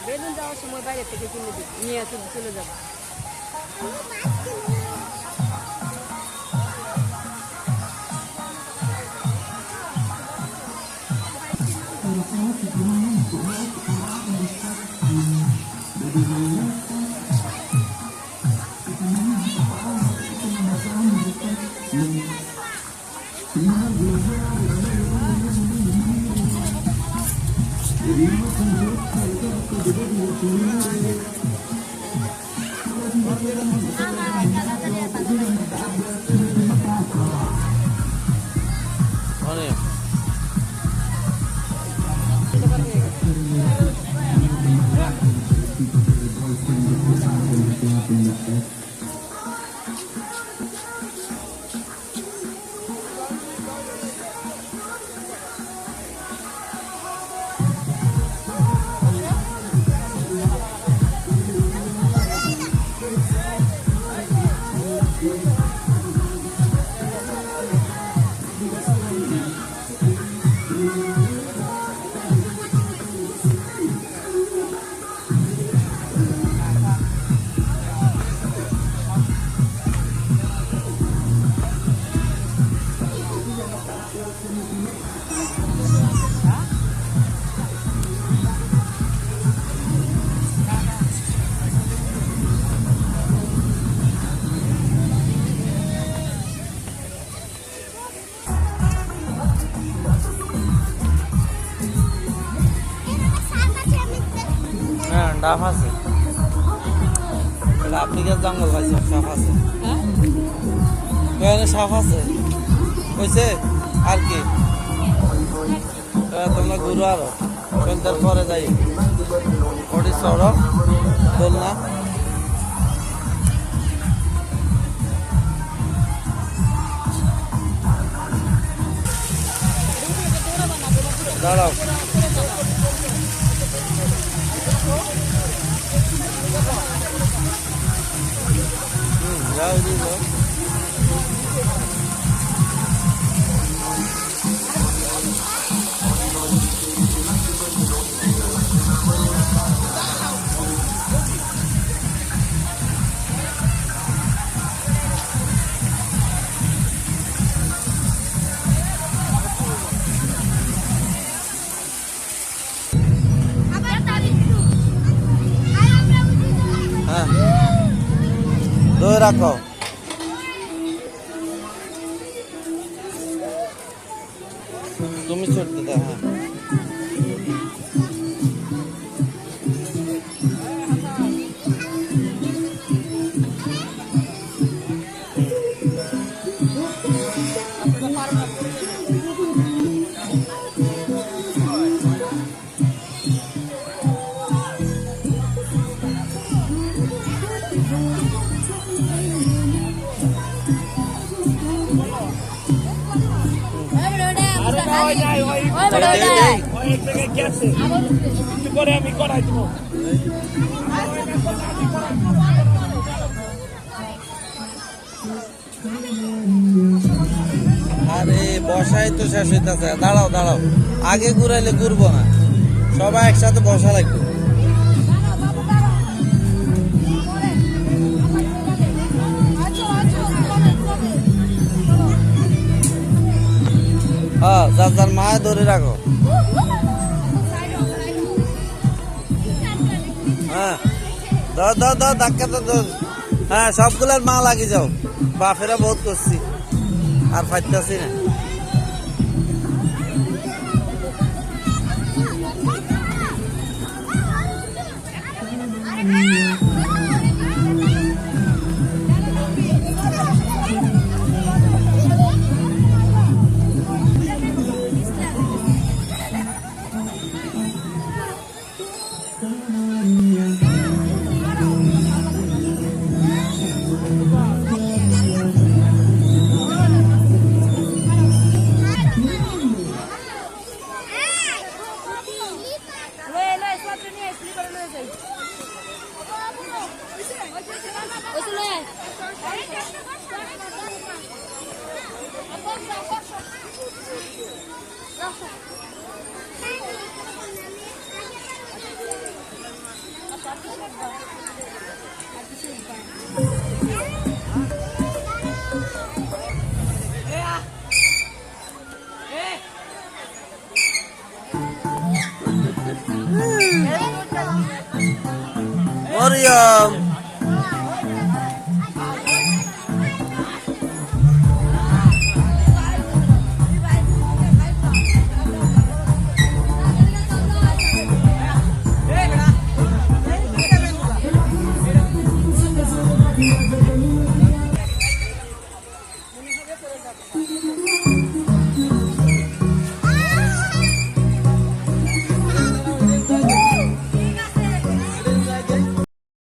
Balloon যাওয়ার সময় বাইরে থেকে কিনে দিই, নিয়ে আসে চলে যাবো। সাপ আছে, আপনি কে জঙ্গল পাইছে? সাপ আছে, সাপ আছে কইছে আর কি? তোমরা ঘুরো আরো সন্ধ্যার পরে যাই ওটি সড়ক বল না। দাঁড়াও যাও যাও ধরে রাখো। তুমি চড়তে দাও। হ্যাঁ আরে বসাই তো শেষ হইতেছে। দাঁড়াও দাঁড়াও, আগে ঘুরাইলে ঘুরবো না, সবাই একসাথে বসা লাগবে। হ্যাঁ যার যার মায় ধরে রাখো। হ্যাঁ দাও দাও দাও, ধাক্কা দাও। হ্যাঁ সবগুলার মা লাগি যাও, বাপেরা বহুত করছি আর ফাইতেছি না। মরিয়ম